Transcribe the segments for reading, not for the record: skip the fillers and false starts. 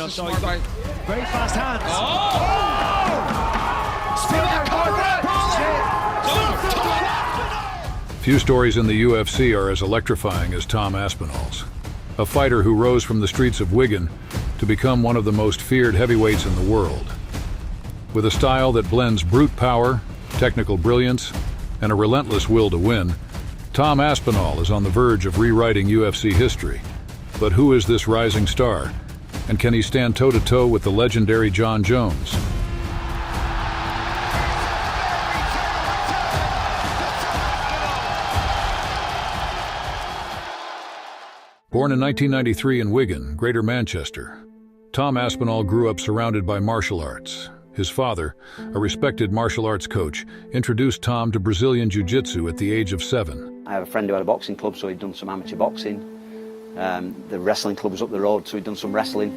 know, so he's got very fast hands. Few stories in the UFC are as electrifying as Tom Aspinall's. A fighter who rose from the streets of Wigan to become one of the most feared heavyweights in the world. With a style that blends brute power, technical brilliance, and a relentless will to win, Tom Aspinall is on the verge of rewriting UFC history. But who is this rising star? And can he stand toe-to-toe with the legendary Jon Jones? Born in 1993 in Wigan, Greater Manchester, Tom Aspinall grew up surrounded by martial arts. His father, a respected martial arts coach, introduced Tom to Brazilian Jiu-Jitsu at the age of 7. I have a friend who had a boxing club, so he'd done some amateur boxing. The wrestling club was up the road, so he'd done some wrestling.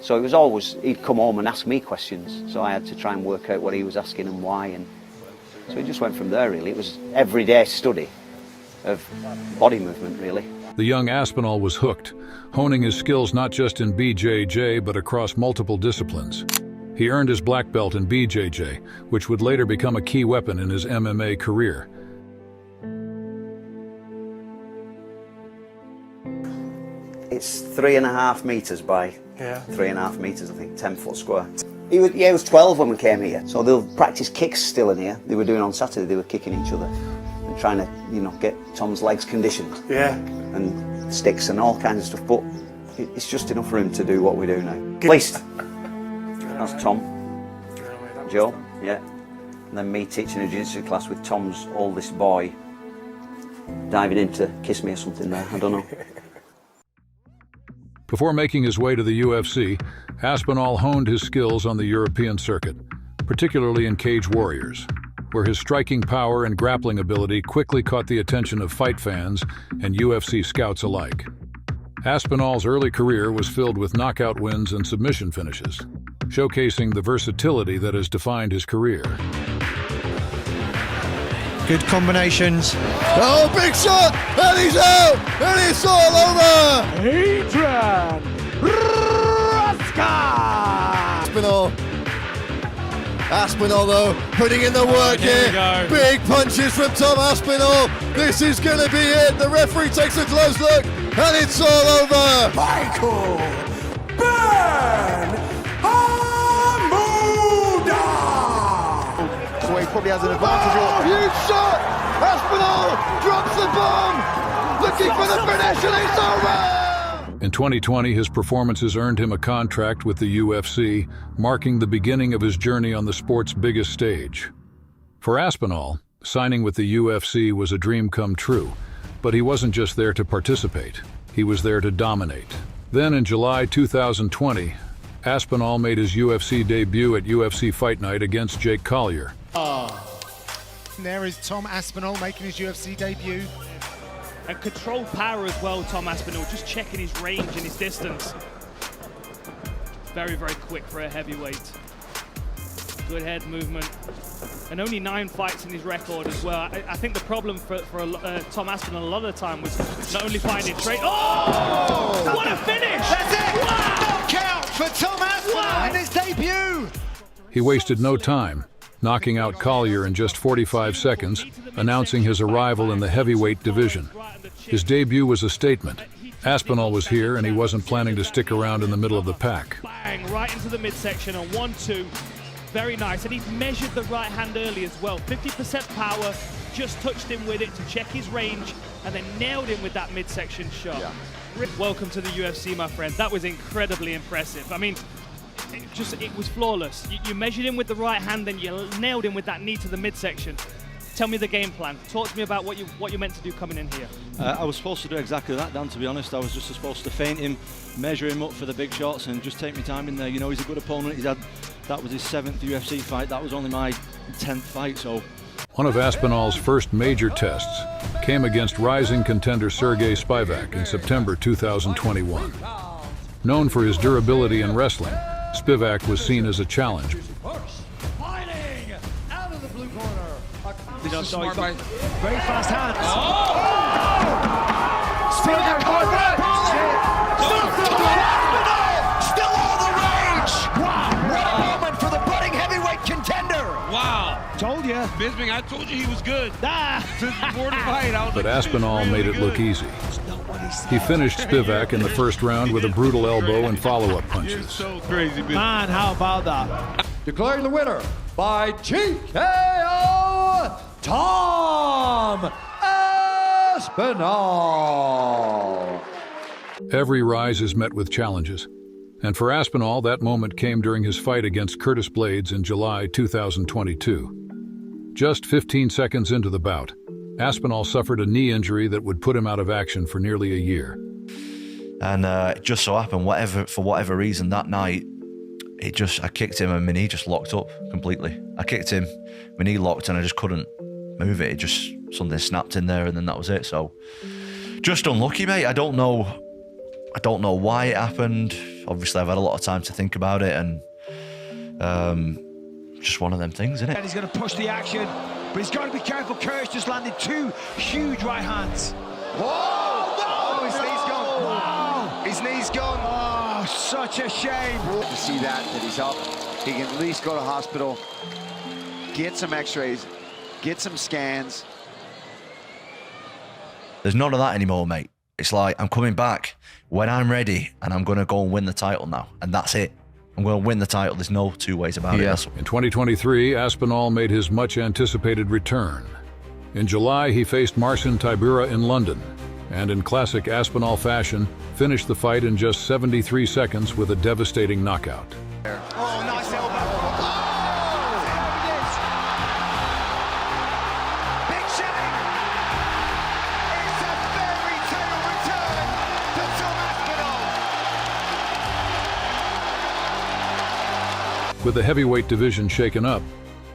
So it was always, he'd come home and ask me questions, so I had to try and work out what he was asking and why. And so it just went from there, really. It was everyday study of body movement, really. The young Aspinall was hooked, honing his skills not just in BJJ but across multiple disciplines. He earned his black belt in BJJ, which would later become a key weapon in his MMA career. It's 3.5 meters by 3.5 meters, I think, 10 foot square. He was 12 when we came here, so they'll practice kicks still in here. They were doing on Saturday, they were kicking each other and trying to, you know, get Tom's legs conditioned. Yeah. And sticks and all kinds of stuff, but it's just enough for him to do what we do now. At least. That's Tom. Joe, yeah. And then me teaching a jiu-jitsu class with Tom's oldest boy diving in to kiss me or something there, I don't know. Before making his way to the UFC, Aspinall honed his skills on the European circuit, particularly in Cage Warriors, where his striking power and grappling ability quickly caught the attention of fight fans and UFC scouts alike. Aspinall's early career was filled with knockout wins and submission finishes, showcasing the versatility that has defined his career. Good combinations. Oh, big shot! And he's out! And it's all over! Adrian Raska! Aspinall though, putting in the work here. Big punches from Tom Aspinall. This is going to be it. The referee takes a close look, and it's all over. Michael Ben Hamuda! So he probably has an advantage. Oh, huge shot! Aspinall drops the bomb, looking for the finish, and it's over. In 2020, his performances earned him a contract with the UFC, marking the beginning of his journey on the sport's biggest stage. For Aspinall, signing with the UFC was a dream come true, but he wasn't just there to participate, he was there to dominate. Then in July 2020, Aspinall made his UFC debut at UFC Fight Night against Jake Collier. There is Tom Aspinall making his UFC debut. And controlled power as well, Tom Aspinall, just checking his range and his distance. Very, very quick for a heavyweight. Good head movement. And only 9 fights in his record as well. I think the problem for Tom Aspinall a lot of the time was not only finding trade. Oh! What a finish! That's it! Wow! Knockout for Tom Aspinall in his debut! He wasted no time, knocking out Collier in just 45 seconds, announcing his arrival in the heavyweight division. His debut was a statement. Aspinall was here and he wasn't planning to stick around in the middle of the pack. Bang, right into the midsection on 1-2. Very nice, and he measured the right hand early as well. 50% power, just touched him with it to check his range, and then nailed him with that midsection shot. Yeah. Welcome to the UFC, my friend. That was incredibly impressive. I mean, it was flawless. You measured him with the right hand, then you nailed him with that knee to the midsection. Tell me the game plan. Talk to me about what you meant to do coming in here. I was supposed to do exactly that, Dan, to be honest. I was just supposed to feint him, measure him up for the big shots, and just take my time in there. You know, he's a good opponent. That was his 7th UFC fight. That was only my 10th fight, so. One of Aspinall's first major tests came against rising contender Sergei Pavlovich in September 2021. Known for his durability in wrestling, Spivak was seen as a challenge. Fighting out of the blue corner. You know, so he's got Very fast hands. Still all the Bisping, I told you he was good. Ah. Since before the fight, I was But like, Aspinall really made it look good. easy. He finished Spivak in the first round with a brutal elbow and follow-up You're punches. so crazy, Bisping. Man, how about that? Declaring the winner by TKO, Tom Aspinall. Every rise is met with challenges. And for Aspinall, that moment came during his fight against Curtis Blades in July 2022. Just 15 seconds into the bout, Aspinall suffered a knee injury that would put him out of action for nearly a year. And it just so happened, for whatever reason, that night, I kicked him and my knee just locked up completely. I kicked him, my knee locked, and I just couldn't move it. Something snapped in there, and then that was it. So, just unlucky, mate. I don't know why it happened. Obviously, I've had a lot of time to think about it, and just one of them things, isn't it? And he's going to push the action, but he's got to be careful. Curtis just landed 2 huge right hands. Whoa! Oh, his knee's gone. Wow! His knee's gone. Oh, such a shame. To see that he's up, he can at least go to hospital, get some x-rays, get some scans. There's none of that anymore, mate. It's like, I'm coming back when I'm ready, and I'm going to go and win the title now, and that's it. I'm going to win the title. There's no two ways about it. In 2023, Aspinall made his much-anticipated return. In July, he faced Marcin Tybura in London, and in classic Aspinall fashion, finished the fight in just 73 seconds with a devastating knockout. Oh, nice elbow. Big shame. It's a fairy tale return to Tom Aspinall. With the heavyweight division shaken up,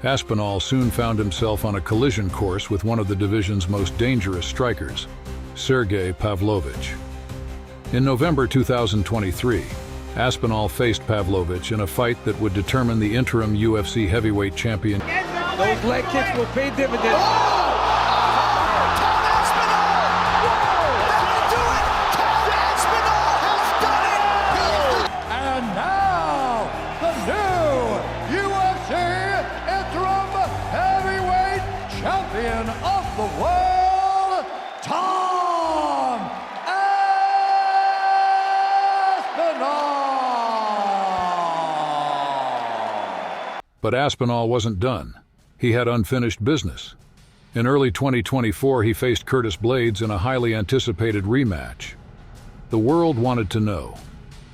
Aspinall soon found himself on a collision course with one of the division's most dangerous strikers, Sergei Pavlovich. In November 2023, Aspinall faced Pavlovich in a fight that would determine the interim UFC heavyweight champion. Those leg kicks will pay dividends. And now, the new UFC interim heavyweight champion of the world, Tom Aspinall. But Aspinall wasn't done. He had unfinished business. In early 2024, he faced Curtis Blades in a highly anticipated rematch. The world wanted to know,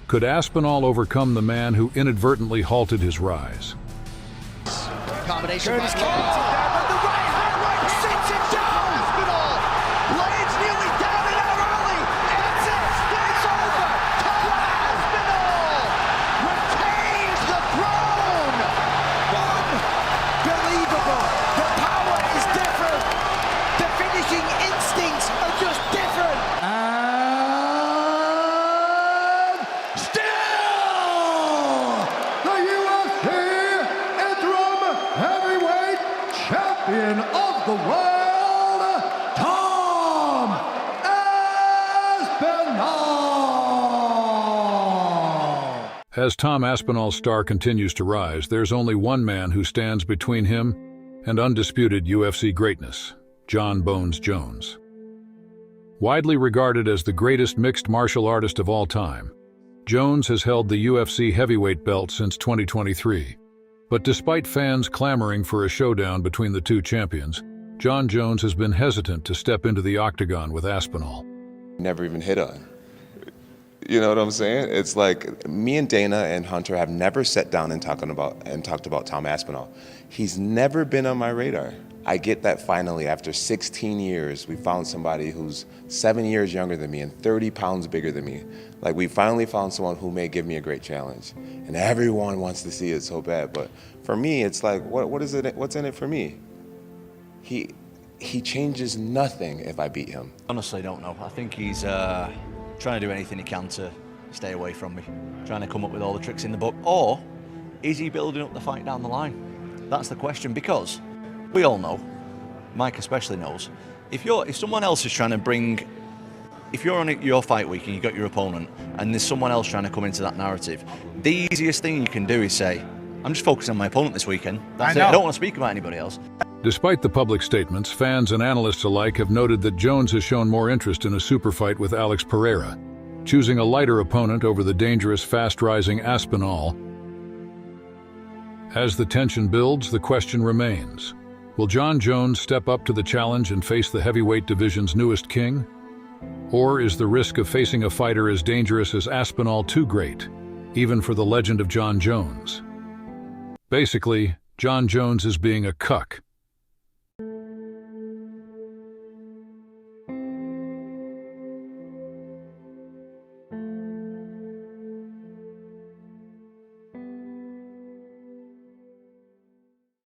could Aspinall overcome the man who inadvertently halted his rise? Combination Curtis by Blades. But the right hand sits him down. Aspinall. Blades nearly down and out early. That's it. It's over. Tom Aspinall retains the throne. Unbelievable. The power is different. The finishing instincts are just different. And still the UFC interim heavyweight champion of the world, Tom Aspinall. As Tom Aspinall's star continues to rise, there's only one man who stands between him and undisputed UFC greatness, Jon Jones. Widely regarded as the greatest mixed martial artist of all time, Jones has held the UFC heavyweight belt since 2023. But despite fans clamoring for a showdown between the two champions, Jon Jones has been hesitant to step into the octagon with Aspinall. Never even hit on. You know what I'm saying? It's like me and Dana and Hunter have never sat down and talked about Tom Aspinall. He's never been on my radar. I get that finally, after 16 years, we found somebody who's 7 years younger than me and 30 pounds bigger than me. Like, we finally found someone who may give me a great challenge. And everyone wants to see it so bad. But for me, it's like, what's in it for me? He changes nothing if I beat him. Honestly, don't know. I think he's trying to do anything he can to stay away from me, trying to come up with all the tricks in the book. Or is he building up the fight down the line? That's the question, because we all know, Mike especially knows, if someone else is trying to bring, if you're on your fight week and you've got your opponent and there's someone else trying to come into that narrative, the easiest thing you can do is say, I'm just focusing on my opponent this weekend. That's it. I don't want to speak about anybody else. Despite the public statements, fans and analysts alike have noted that Jones has shown more interest in a super fight with Alex Pereira, choosing a lighter opponent over the dangerous, fast-rising Aspinall. As the tension builds, the question remains: will Jon Jones step up to the challenge and face the heavyweight division's newest king? Or is the risk of facing a fighter as dangerous as Aspinall too great, even for the legend of Jon Jones? Basically, Jon Jones is being a cuck,